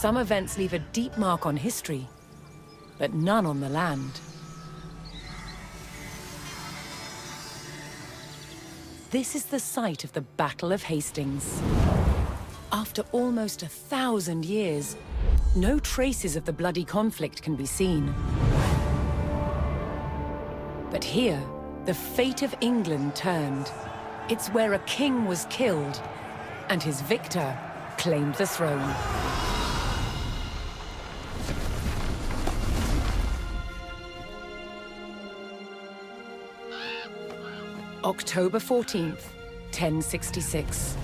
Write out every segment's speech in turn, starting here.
Some events leave a deep mark on history, but none on the land. This is the site of the Battle of Hastings. After almost 1,000 years, no traces of the bloody conflict can be seen. But here, the fate of England turned. It's where a king was killed, and his victor claimed the throne. October 14th, 1066.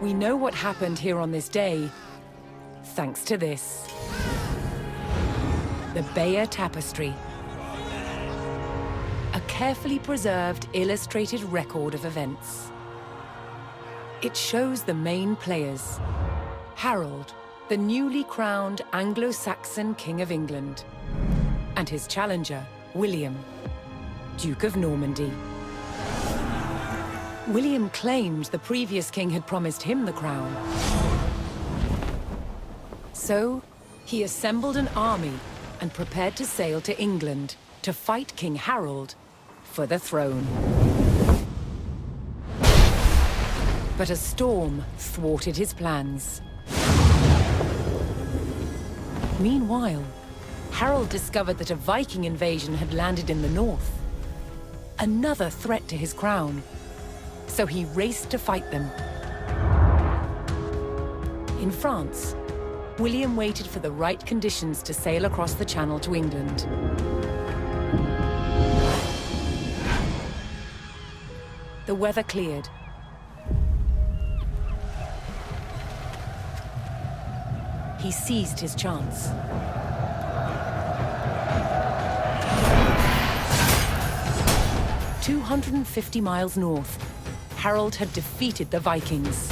We know what happened here on this day, thanks to this. The Bayeux Tapestry. A carefully preserved, illustrated record of events. It shows the main players. Harold, the newly crowned Anglo-Saxon King of England, and his challenger, William, Duke of Normandy. William claimed the previous king had promised him the crown. So, he assembled an army and prepared to sail to England to fight King Harold for the throne. But a storm thwarted his plans. Meanwhile, Harold discovered that a Viking invasion had landed in the north. Another threat to his crown. So he raced to fight them. In France, William waited for the right conditions to sail across the Channel to England. The weather cleared. He seized his chance. "250 miles north, Harold had defeated the Vikings.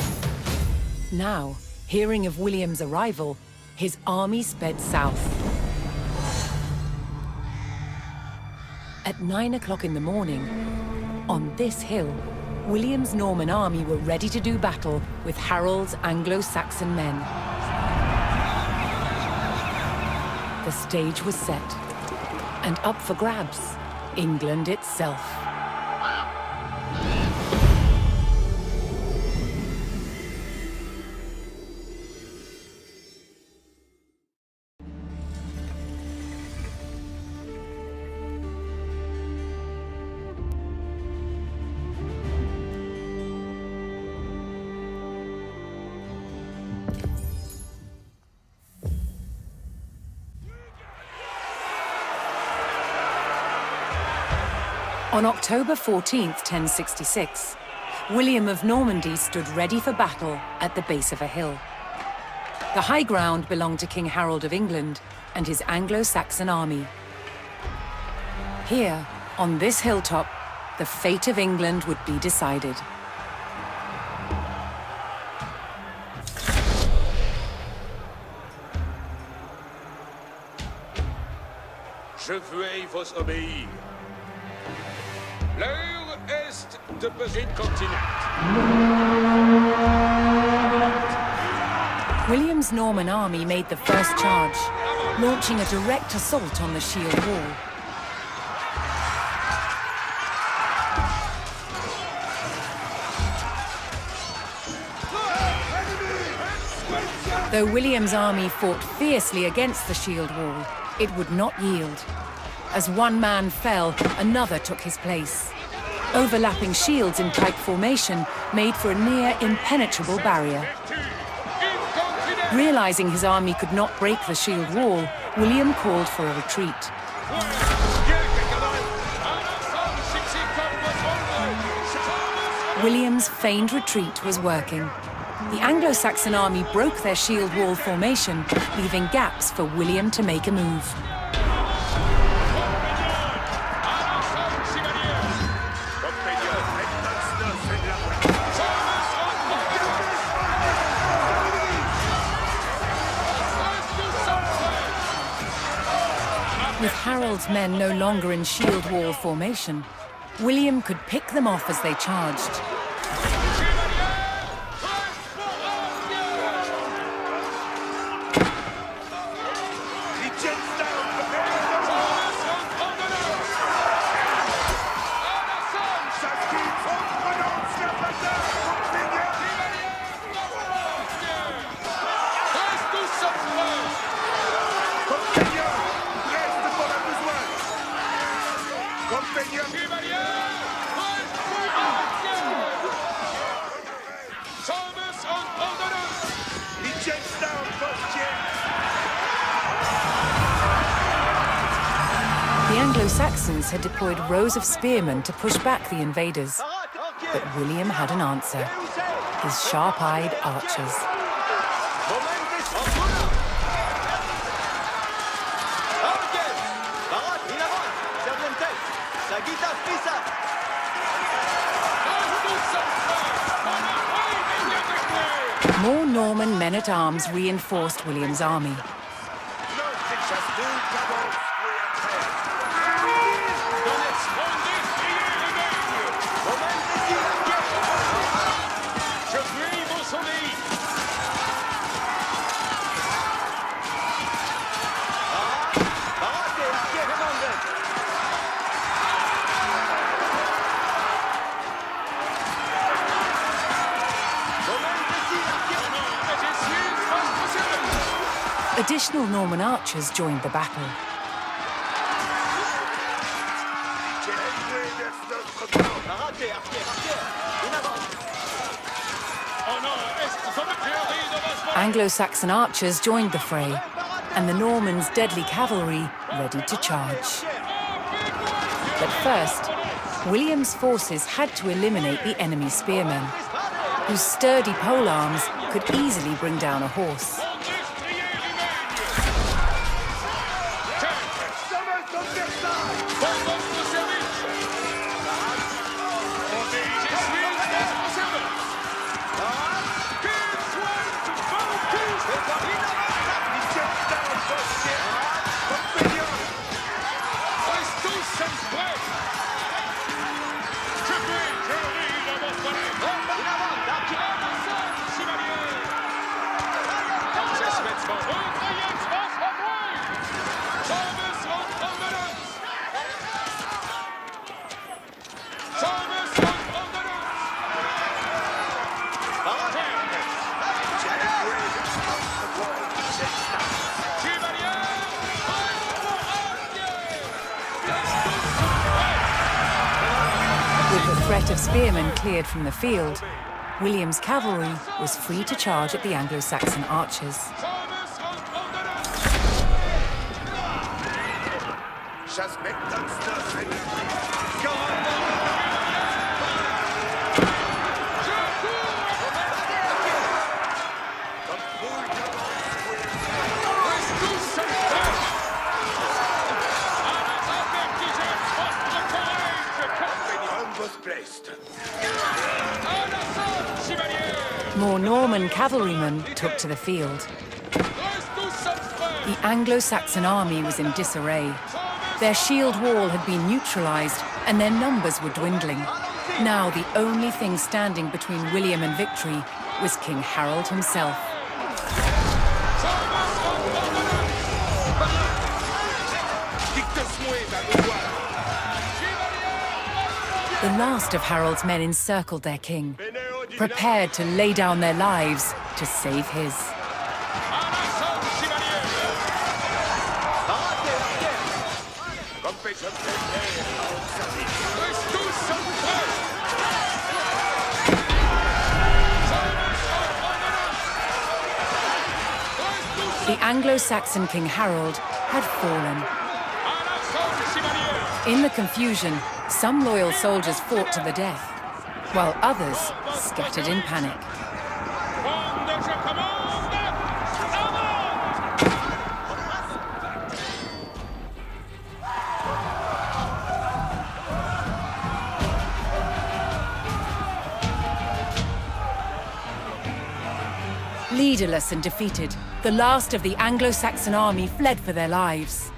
Now, hearing of William's arrival, his army sped south. At 9 o'clock in the morning, on this hill, William's Norman army were ready to do battle with Harold's Anglo-Saxon men. The stage was set, and up for grabs, England itself. On October 14th, 1066, William of Normandy stood ready for battle at the base of a hill. The high ground belonged to King Harold of England and his Anglo-Saxon army. Here, on this hilltop, the fate of England would be decided. Je veuille vous obéir. L'heure est de peser le continent. William's Norman army made the first charge, launching a direct assault on the shield wall. Though William's army fought fiercely against the shield wall, it would not yield. As one man fell, another took his place. Overlapping shields in tight formation made for a near impenetrable barrier. Realizing his army could not break the shield wall, William called for a retreat. William's feigned retreat was working. The Anglo-Saxon army broke their shield wall formation, leaving gaps for William to make a move. With Harold's men no longer in shield wall formation, William could pick them off as they charged. The Anglo-Saxons had deployed rows of spearmen to push back the invaders. But William had an answer. His sharp-eyed archers. More Norman men-at-arms reinforced William's army. Additional Norman archers joined the battle. Anglo-Saxon archers joined the fray, and the Normans' deadly cavalry ready to charge. But first, William's forces had to eliminate the enemy spearmen, whose sturdy polearms could easily bring down a horse. With the threat of spearmen cleared from the field, William's cavalry was free to charge at the Anglo-Saxon archers. More Norman cavalrymen took to the field. The Anglo-Saxon army was in disarray. Their shield wall had been neutralized, and their numbers were dwindling. Now the only thing standing between William and victory was King Harold himself. The last of Harold's men encircled their king, prepared to lay down their lives to save his. The Anglo-Saxon King Harold had fallen. In the confusion, some loyal soldiers fought to the death, while others scattered in panic. Leaderless and defeated, the last of the Anglo-Saxon army fled for their lives.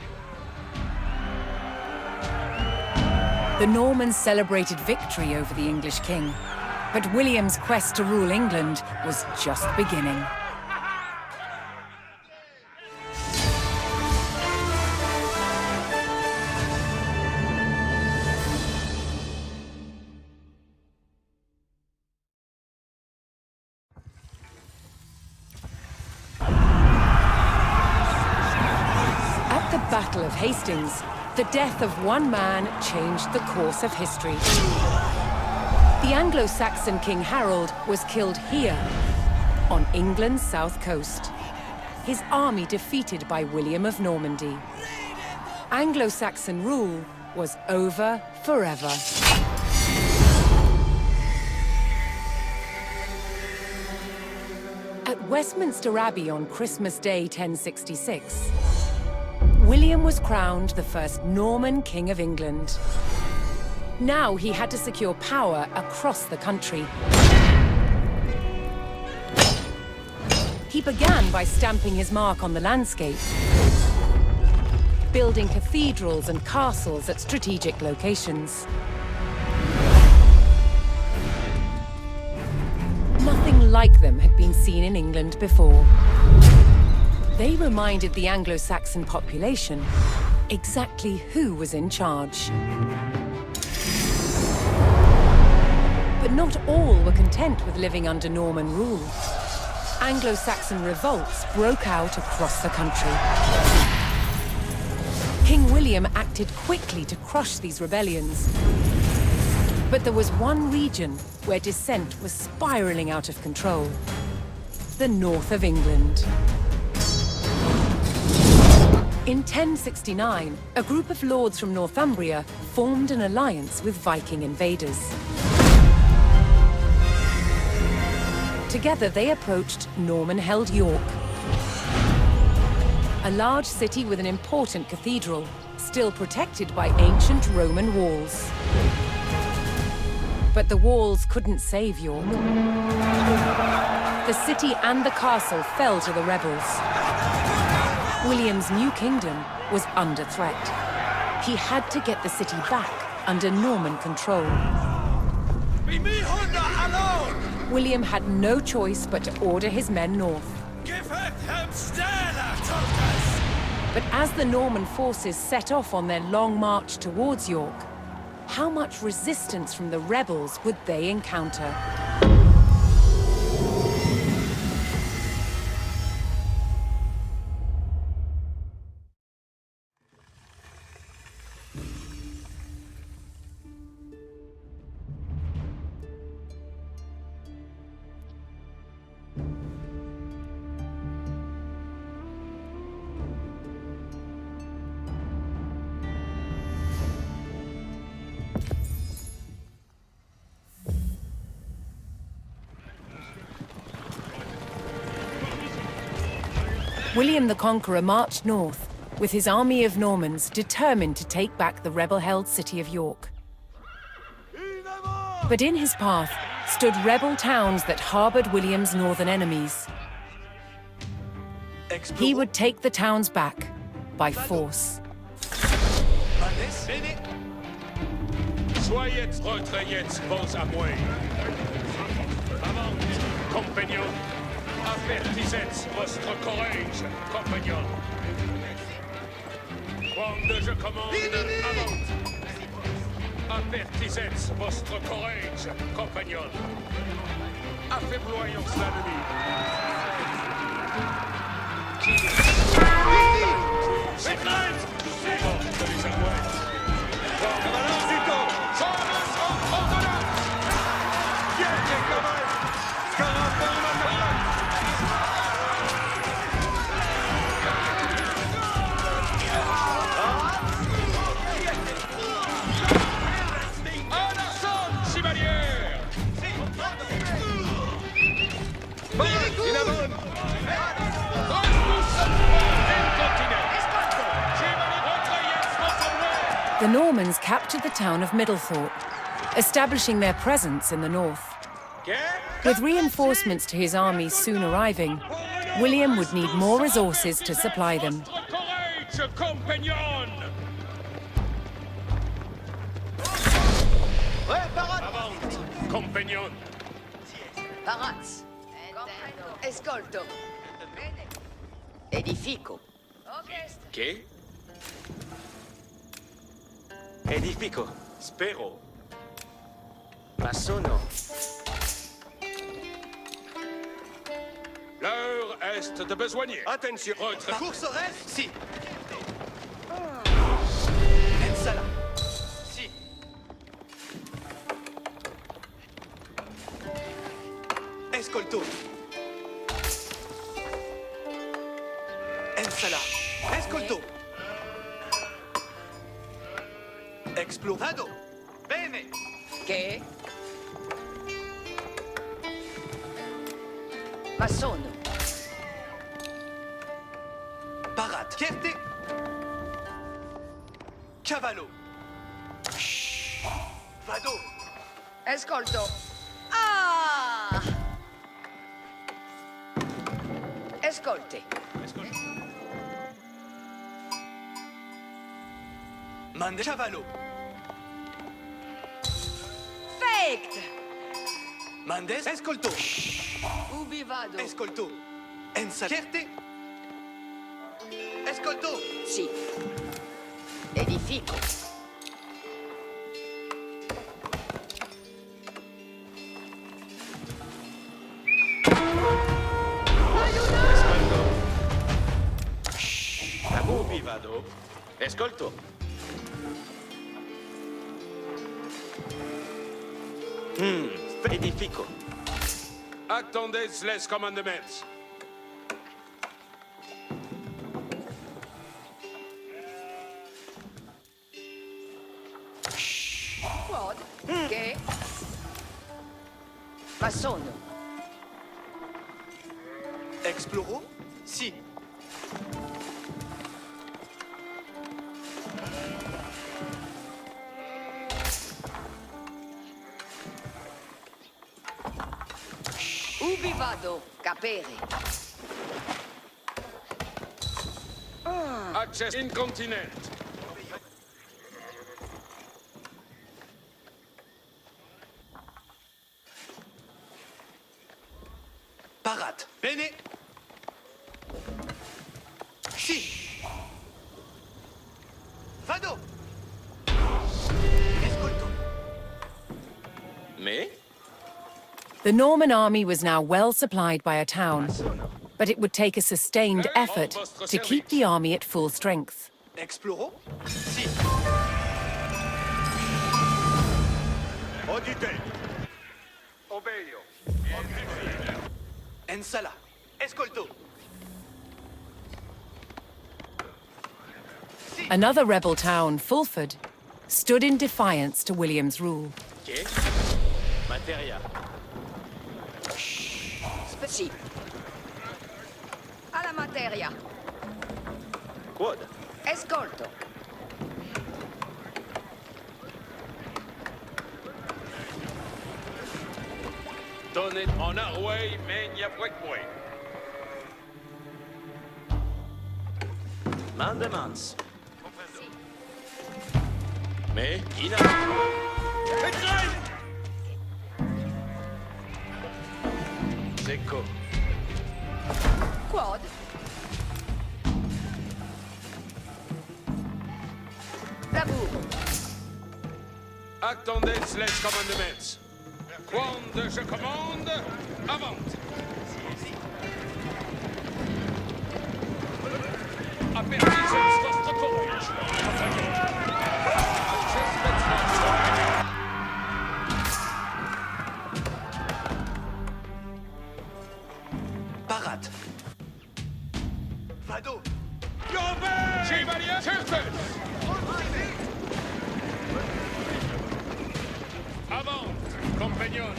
The Normans celebrated victory over the English king, but William's quest to rule England was just beginning. At the Battle of Hastings, the death of one man changed the course of history. The Anglo-Saxon King Harold was killed here, on England's south coast. His army defeated by William of Normandy. Anglo-Saxon rule was over forever. At Westminster Abbey on Christmas Day 1066, William was crowned the first Norman King of England. Now he had to secure power across the country. He began by stamping his mark on the landscape, building cathedrals and castles at strategic locations. Nothing like them had been seen in England before. They reminded the Anglo-Saxon population exactly who was in charge. But not all were content with living under Norman rule. Anglo-Saxon revolts broke out across the country. King William acted quickly to crush these rebellions. But there was one region where dissent was spiraling out of control: the north of England. In 1069, a group of lords from Northumbria formed an alliance with Viking invaders. Together, they approached Norman-held York, a large city with an important cathedral, still protected by ancient Roman walls. But the walls couldn't save York. The city and the castle fell to the rebels. William's new kingdom was under threat. He had to get the city back under Norman control. William had no choice but to order his men north. But as the Norman forces set off on their long march towards York, how much resistance from the rebels would they encounter? William the Conqueror marched north, with his army of Normans determined to take back the rebel-held city of York. But in his path stood rebel towns that harbored William's northern enemies. He would take the towns back by force. Soyez retraites vos à moi. Avant, compagnons, avertissez votre courage, compagnons. Quand je commande, avant, avertissez votre courage, compagnons. Affaiblissons l'ennemi. The Normans captured the town of Middlethorpe, establishing their presence in the north. With reinforcements to his army soon arriving, William would need more resources to supply them. Compagnon. Paraz. Escolto. Edifico. Che? Edifico. Spero. Ma sono. L'heure est de besoigner. Attention. Course reste. Si. Ensala. Si. Escolto. Ensala. Escolto. Explorado. Bene. Che? Ma sono. Parat. Chierte. Cavallo. Vado. Ascolto. Ah! Ascolti. Mande cavallo. Faked! Mandes. Escolto. Ubi vado? Escolto. Ensa. Chierte. Escolto. Sì. Edifico. Ubi vado. Escolto. Edifico. Attendez les commandements. Quod? Che? Ma sono. Exploro. Si. Ubi vado? Capere. Access incontinent. Parat. Bene. Si. Vado. Escolto. Me? The Norman army was now well supplied by a town, but it would take a sustained effort to keep the army at full strength. Exploro. Si. Audite. Obeio. Ensala. Escolto. Another rebel town, Fulford, stood in defiance to William's rule. Che? Materia. Sì. Alla materia. Quod? Ascolto. Donne on our way, mania breakaway. Mandemans. Me? Ina? Secco. Quod? Lavoro. Attendez les commandements. Quand je commande, avance. Apertisez votre courage. Parat. Vado. Chevalier Tempest. Avance, compagnon.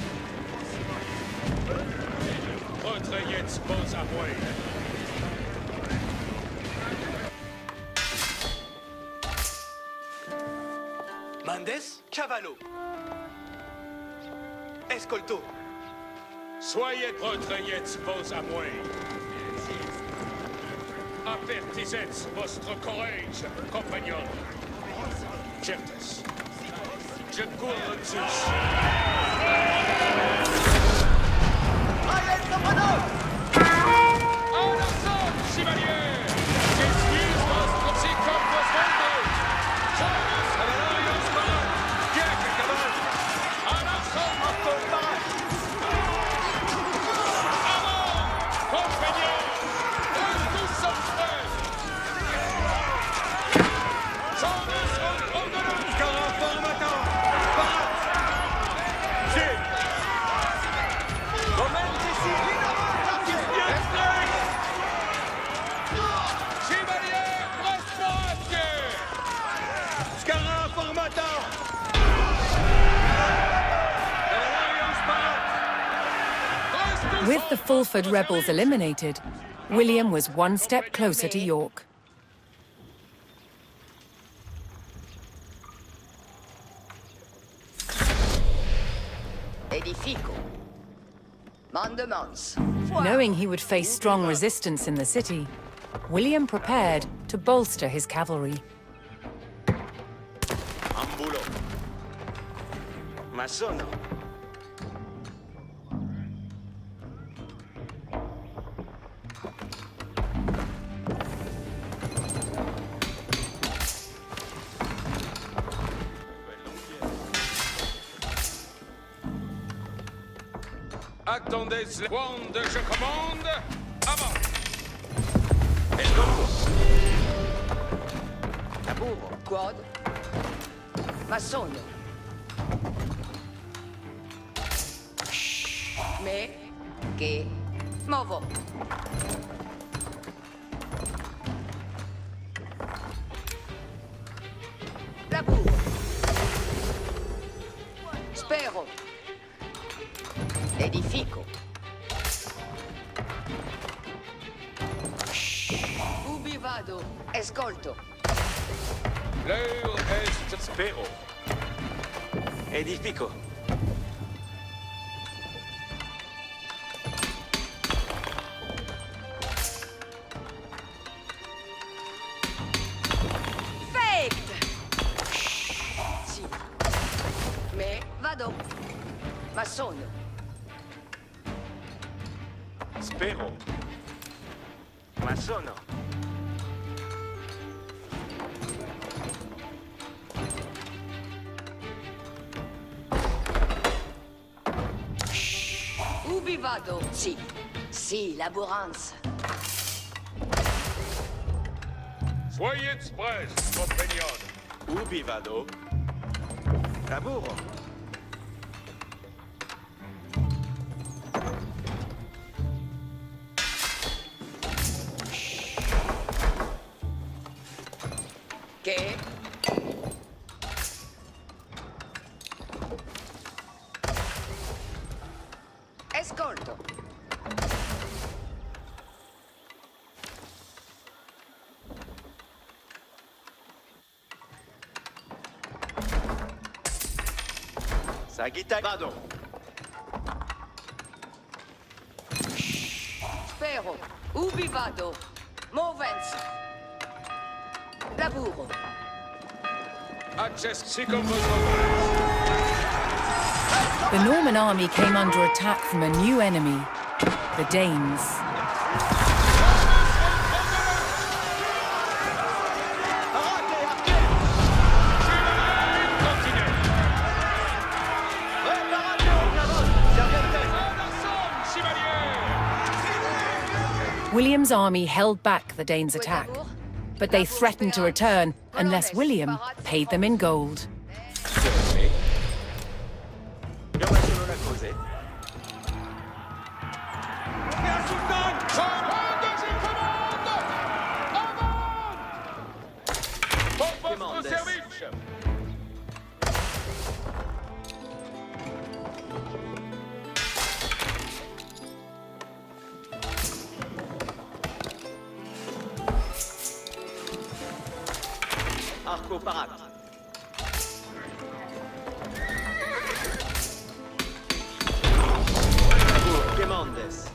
Votre jetzt pose à moi. Mandes. Cavallo. Escolto. Soyez votre jetzt pose à moi. Apertisez votre courage, compagnon. Certes. Je cours dessus. En assaut, chevalier! J'excuse votre si comme vos vendeurs. Somos caballeros parados. Bien que cabal. En assaut, votre parade. Avant, compagnon! Nous sommes prêts. Somos ordonnance. Carafon matin. Parade. combattant! With the Fulford rebels eliminated, William was one step closer to York. Edifico. Mandements. Knowing he would face strong resistance in the city, William prepared to bolster his cavalry. Ambulo. Masono. Attendez, Wande, je commande. Avant. Escolto. Taburo. Quad. Massonio. Me. Che. Movo. Laburo. Spero. Edifico. Ubi vado. Escolto. L'heure est... Spero. Edifico. Faked. Sì. Me. Vado. Massonio. Spero. Masono. Ubi vado? Sì. Sì, laboranza. Soyez prêts, compagnons. Ubi vado? Laburo. Che? Escolto. Sagitta vado. Spero. Ubi vado? Movens. Laburo. Access, sicum vos. The Norman army came under attack from a new enemy, the Danes. William's army held back the Danes' attack, but they threatened to return unless William paid them in gold. Arco parat. Demandes.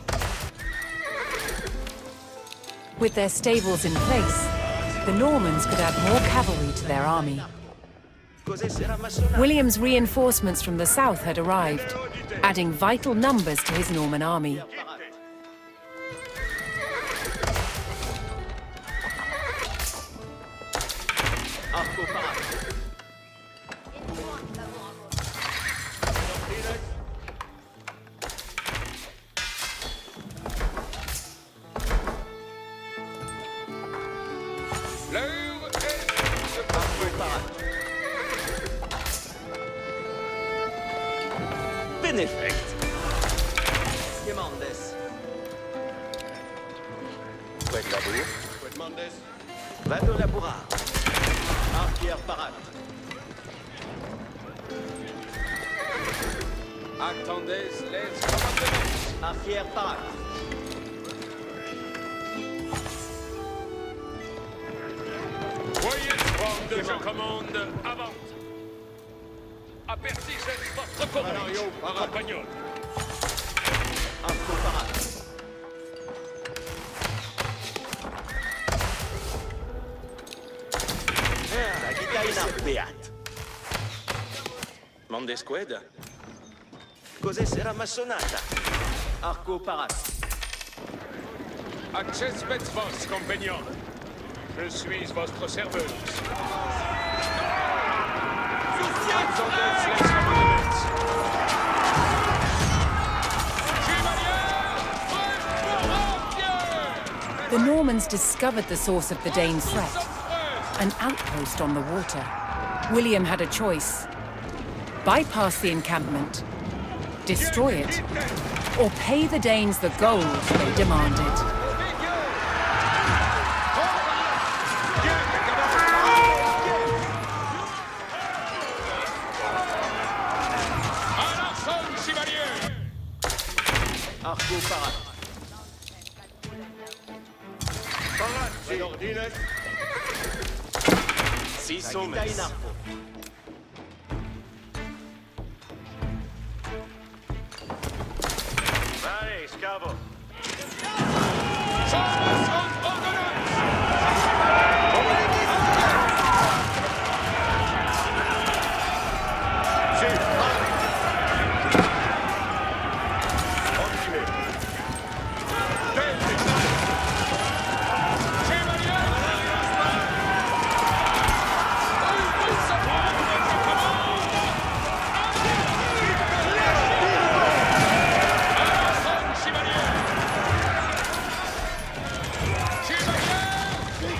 With their stables in place, the Normans could add more cavalry to their army. William's reinforcements from the south had arrived, adding vital numbers to his Norman army. Arco parat. L'heure est... Arco parat. Benefect. Demandes. Quid labor? Quid mandes? Vado laborar. Arquier parat. Attendez les commandements. Arrière parat. Voyez de je commande avant. Apercissez votre commandant, compagnon. Arco parat. La guitaina. Beat. Mande squad? Cos'è sera massonata? Arco parat. Access vos, compagnon. Je suis votre serveuse. Attendez les commandements. The Normans discovered the source of the Danes' threat, an outpost on the water. William had a choice: bypass the encampment, destroy it, or pay the Danes the gold they demanded. Arco parat. Si La sommes. guitaina arco. Allez, scavo.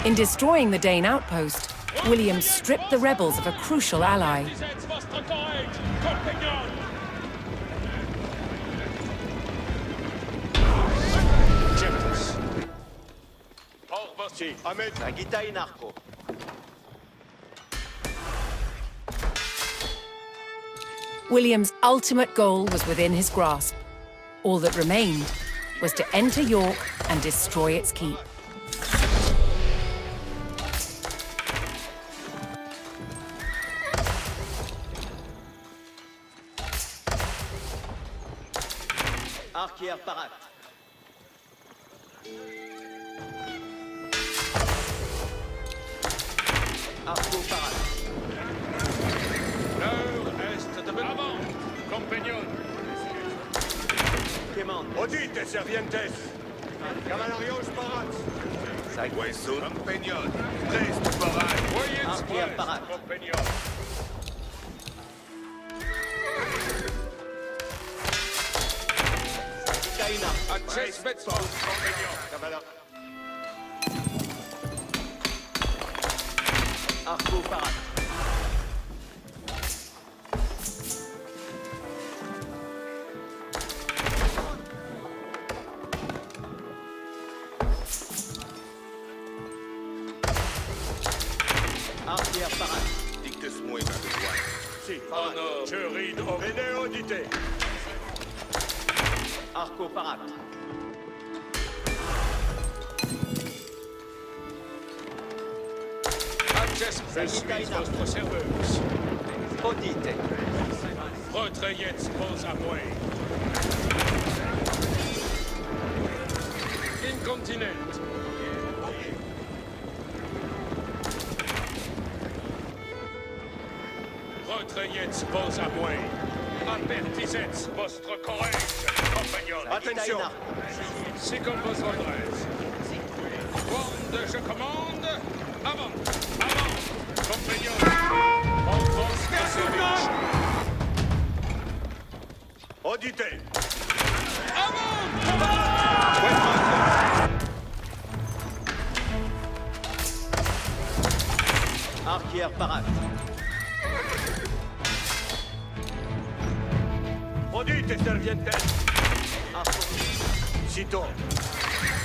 In destroying the Dane outpost, William stripped the rebels of a crucial ally. La guitaina arco. William's ultimate goal was within his grasp. All that remained was to enter York and destroy its keep. Arrière parat. Arco parat. Nord-est de avant, compagnon. Quémande. Audite, servientes. Cavalarios parat. Hueso. Compagnon. Reste parat. Voyez Arrière parat. compagnon. Guitaina. Access vos, compagnon. Arco parat. Arrière parat. Dicte-moi ma besoin. Si, Oh parat. non, je ride au venez audite. Arco parat. Access, je suis votre serveuse. Audite. Retrayez vos à moi. Incontinent. Retrayez vos à moi. Avertissez votre courage, compagnon. Attention. C'est comme vos ordres. Wande, je commande. Avant, avant, compagnon. On votre service. Auditez. Arrière parat. Audite, servientes. Arco. Cito.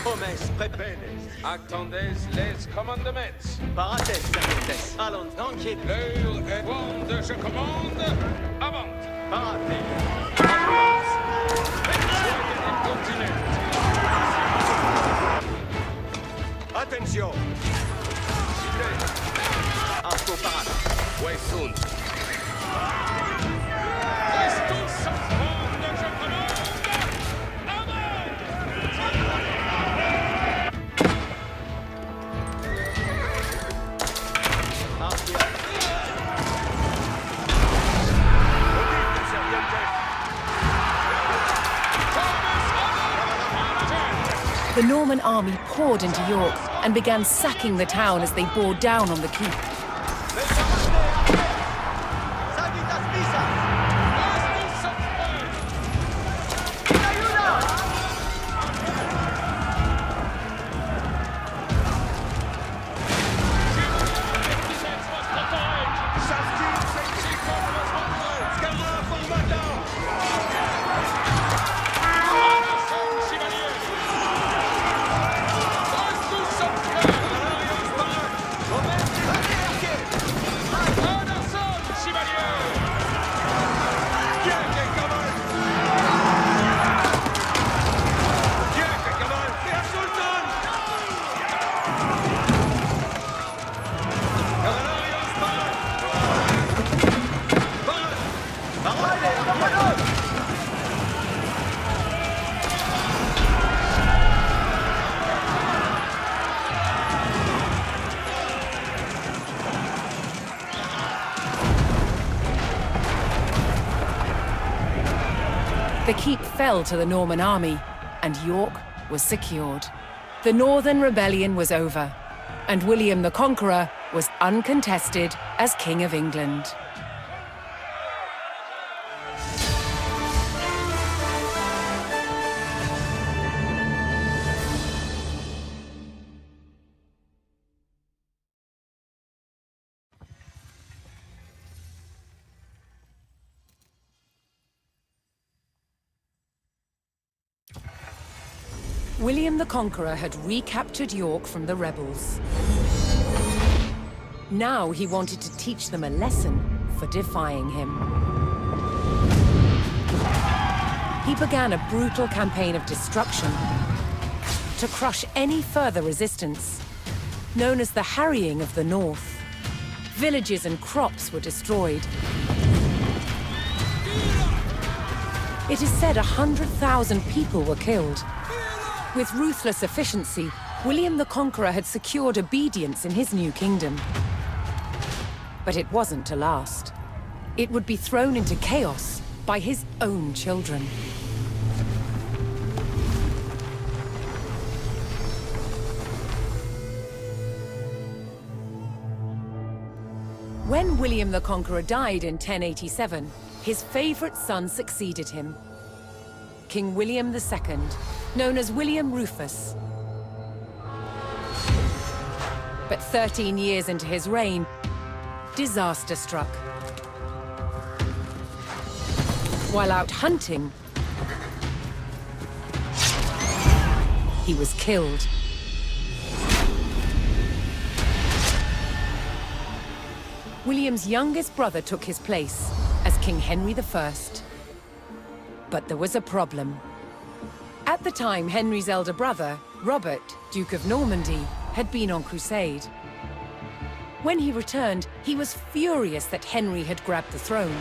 Hommes, prepare. Attendez les commandements. Parates, servientes. Allons, tranquille. L'heure est bonne, je commande. Avant. Parate. Attention. Arco parade. Ouais, soon. Tous ensemble, je commande. Amen. Arrière. Udite, sergente. The Norman army poured into York and began sacking the town as they bore down on the keep. Sagitas Misa. The keep fell to the Norman army, and York was secured. The Northern Rebellion was over, and William the Conqueror was uncontested as King of England. William the Conqueror had recaptured York from the rebels. Now he wanted to teach them a lesson for defying him. He began a brutal campaign of destruction to crush any further resistance, known as the Harrying of the North. Villages and crops were destroyed. It is said 100,000 people were killed. With ruthless efficiency, William the Conqueror had secured obedience in his new kingdom. But it wasn't to last. It would be thrown into chaos by his own children. When William the Conqueror died in 1087, his favorite son succeeded him. King William II, known as William Rufus. But 13 years into his reign, disaster struck. While out hunting, he was killed. William's youngest brother took his place as King Henry I. But there was a problem. At the time, Henry's elder brother, Robert, Duke of Normandy, had been on crusade. When he returned, he was furious that Henry had grabbed the throne.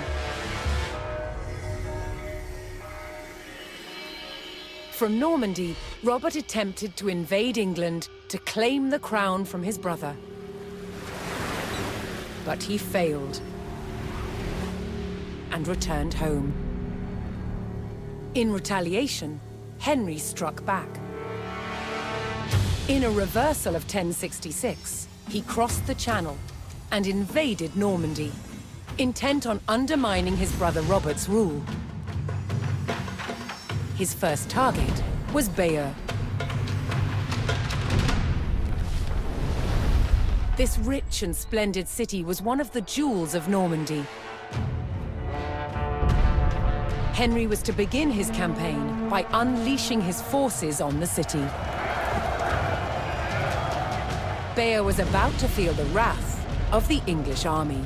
From Normandy, Robert attempted to invade England to claim the crown from his brother. But he failed and returned home. In retaliation, Henry struck back. In a reversal of 1066, he crossed the Channel and invaded Normandy, intent on undermining his brother Robert's rule. His first target was Bayeux. This rich and splendid city was one of the jewels of Normandy. Henry was to begin his campaign by unleashing his forces on the city. Bayeux was about to feel the wrath of the English army.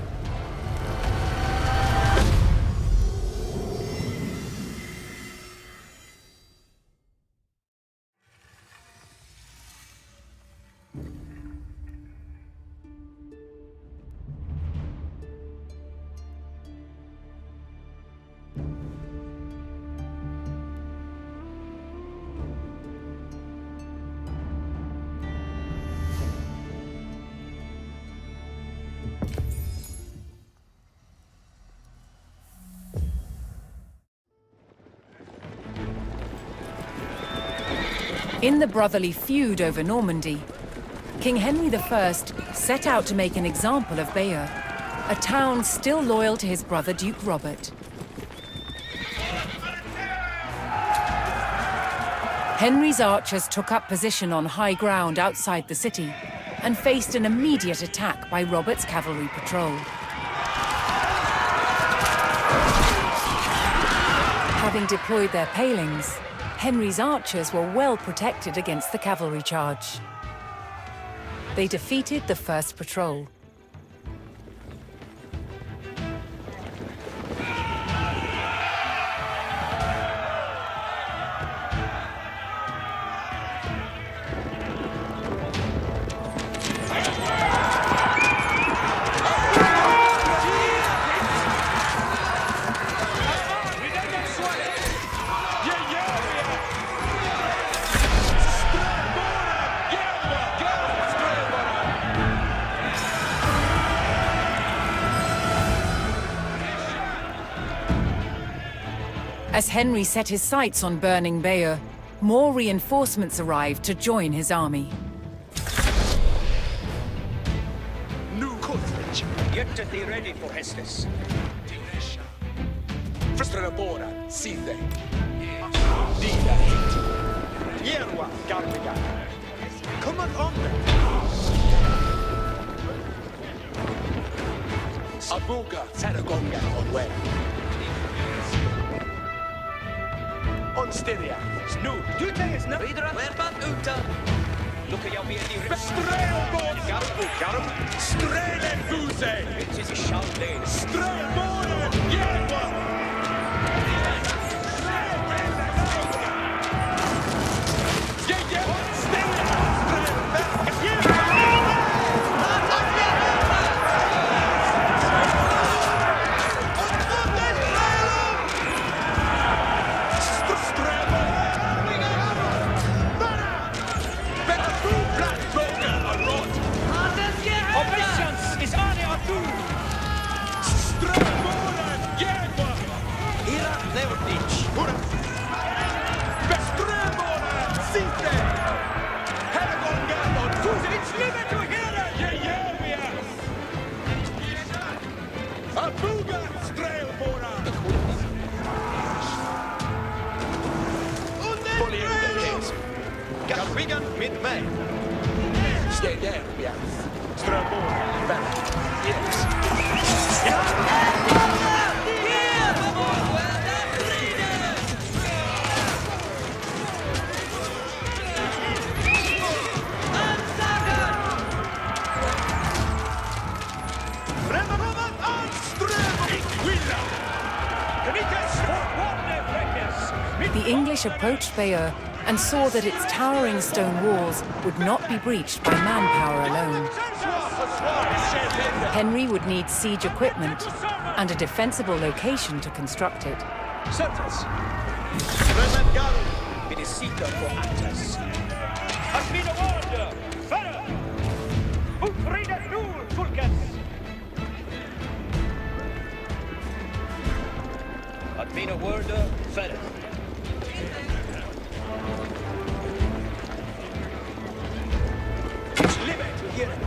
In the brotherly feud over Normandy, King Henry I set out to make an example of Bayeux, a town still loyal to his brother Duke Robert. Henry's archers took up position on high ground outside the city and faced an immediate attack by Robert's cavalry patrol. Having deployed their palings, Henry's archers were well protected against the cavalry charge. They defeated the first patrol. As Henry set his sights on burning Bayeux, more reinforcements arrived to join his army. New courage. Get thee ready for Estes. Frustradora, Sinde. Dida hit. Hierwa, Garbiga. Come on, Abuga, Saragonga, on way. On Styria. Nu, du tänkes na. Vidare. Värpan utan. Lucka jag vid i Strelbord. Garm. Strelen Fuse. Det är Chalden. Strelbord. Hjälpa. Garbigan med mig. Stay there, yeah. Strömbord. Back. Yes. The English approached Bayeux and saw that its towering stone walls would not be breached by manpower alone. Henry would need siege equipment and a defensible location to construct it. Certes. Vidicita for Atlas. Has been a order! Fire! Utrida nur, Fulkes! Has been a order, fire! It's limit to hear it.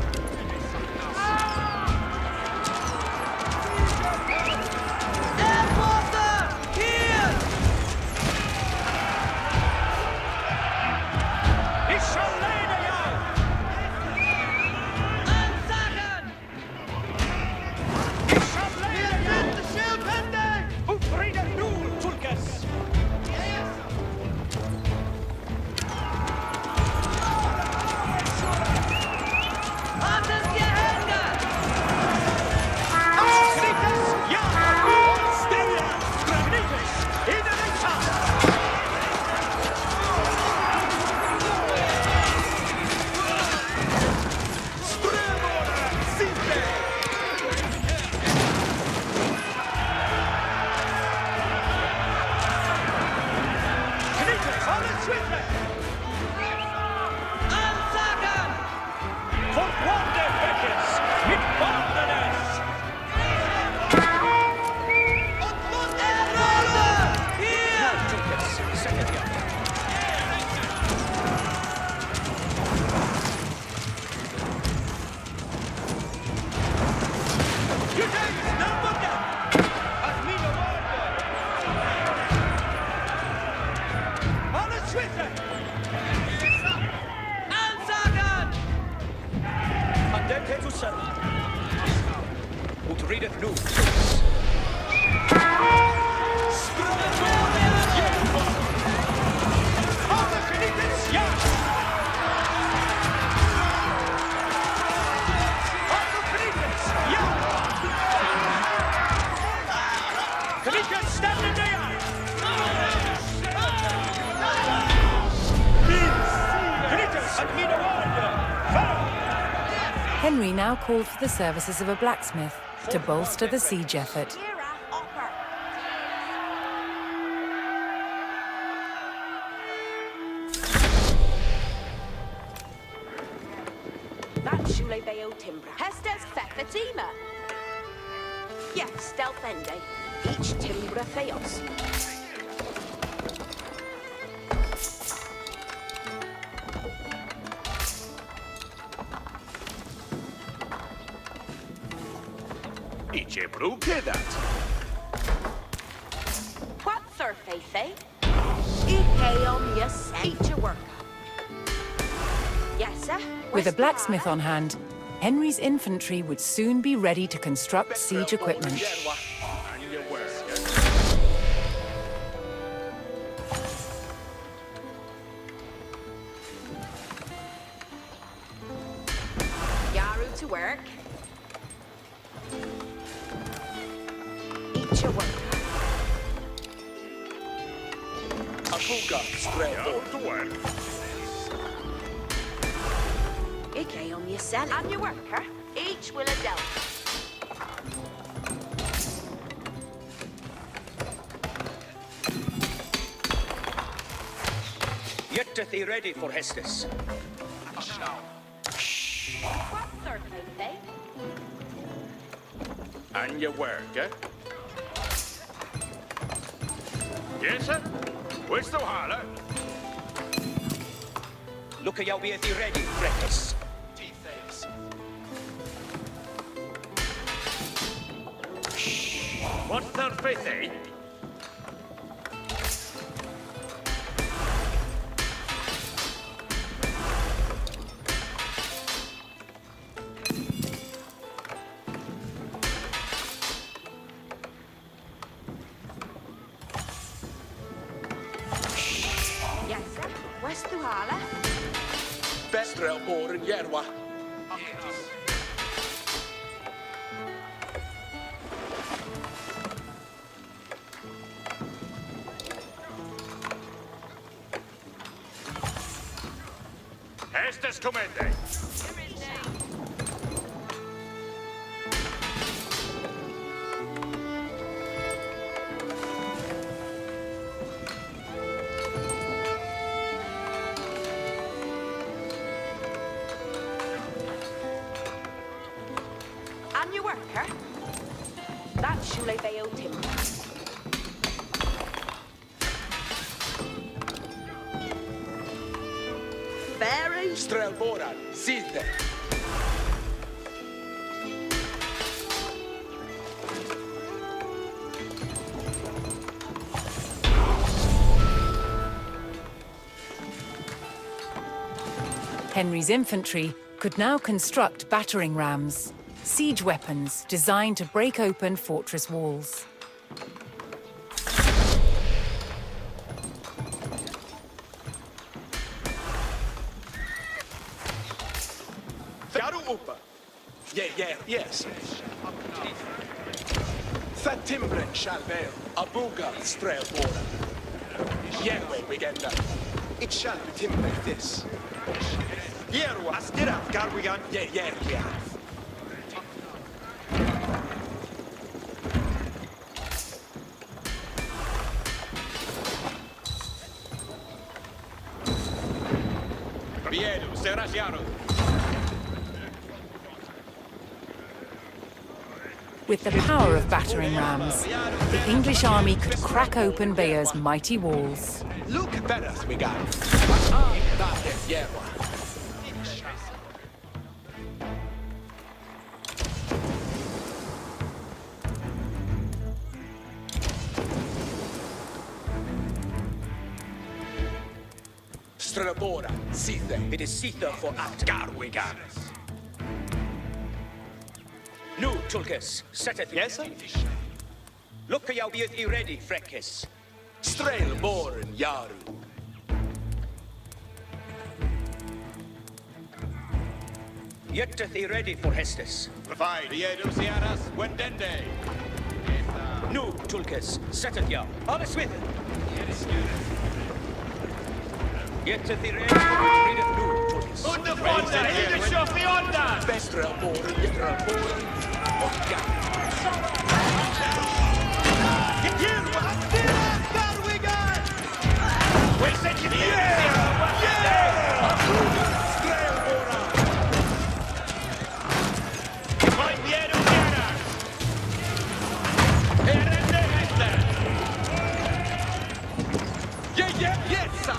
nu. Henry now called for the services of a blacksmith to bolster the siege effort. Hestes Fatima. Yes, Stelfende. Each timbra theos. Idzie brukiedat. What surface? Ikeom yes, each a worker. Yes, sir. With a blacksmith on hand, Henry's infantry would soon be ready to construct siege equipment. Yaru to work. Each a worker. Apuga, straight To work. Ikeom yes, and your worker. Each will a delve. Get thee ready for Hestes. What surface? And your work, eh? Yes, sir. Where's the holler? Look at you be thee ready, Freckles. What's their faith, eh? Yes, sir. West to Hala. Bestrel boren Yerwa. Estes comende. And your worker. That's Shule Bayo Timber. Very Strelboran, Zilde. Henry's infantry could now construct battering rams, siege weapons designed to break open fortress walls. Garu upa. Yes. Thatimbren shall veil. Abuga, Strelboran. Yerwe wigenda. It shall be timber this. Yerwa. Astira. Garwigan. Yeah. Biedu, serasiano. With the power of battering rams, the English army could crack open Bayer's mighty walls. Look better we got. Yerwa. Strelboran, Zilde. It is Sitha for Act. Garwigan. Nu, Tulkes, set it. Yes, sir? Look how be it ready, Freckes. Strail Boren Yaru. Yet he ready for Hestes. Provide. Viedusianas, Wendende. Nu, Tulkes, set it, ya. Alles with it. Yet he ready read it, nu, Tulkes. Underfronten, Hildeschof, the Onda! Strail Boren Boren. We sent you the Find Viedusianas! Erende Hester! Yes, sir.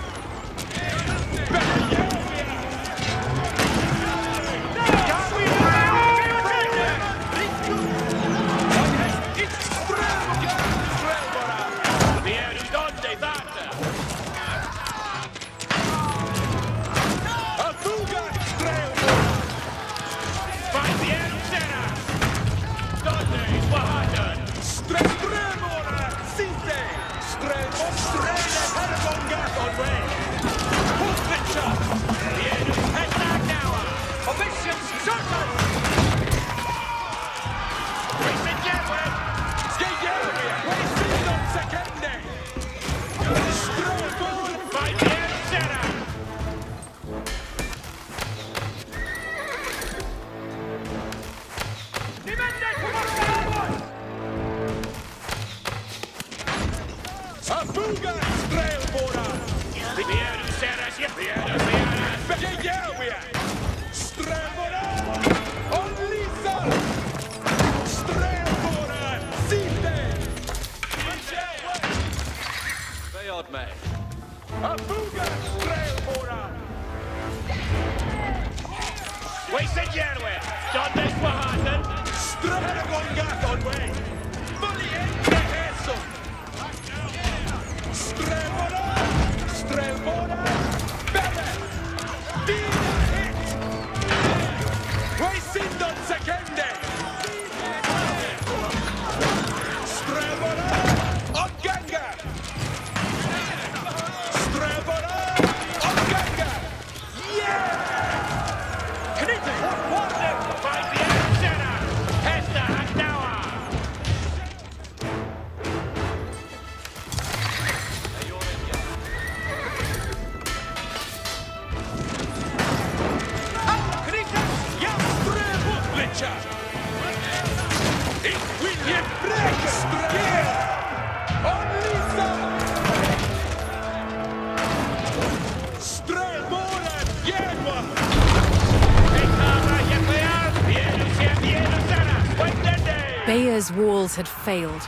Bayer's walls had failed,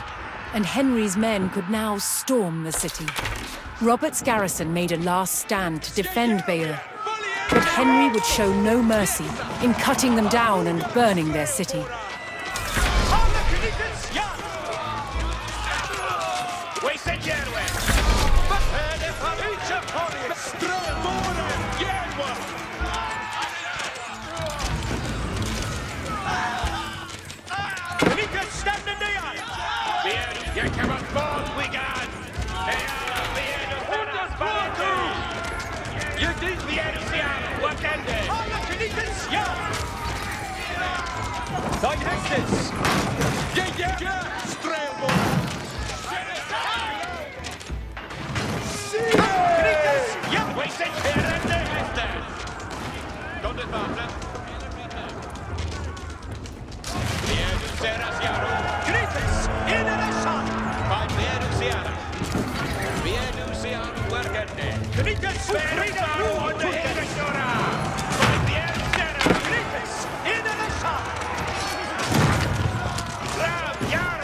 and Henry's men could now storm the city. Robert's garrison made a last stand to defend Bayeux, but Henry would show no mercy in cutting them down and burning their city. Yeah!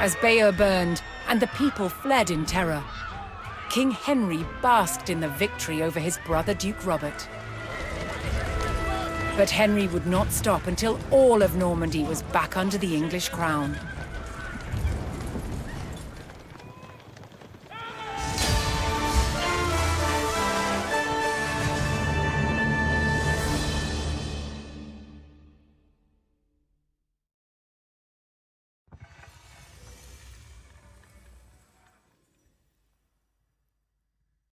As Bayeux burned and the people fled in terror, King Henry basked in the victory over his brother Duke Robert. But Henry would not stop until all of Normandy was back under the English crown.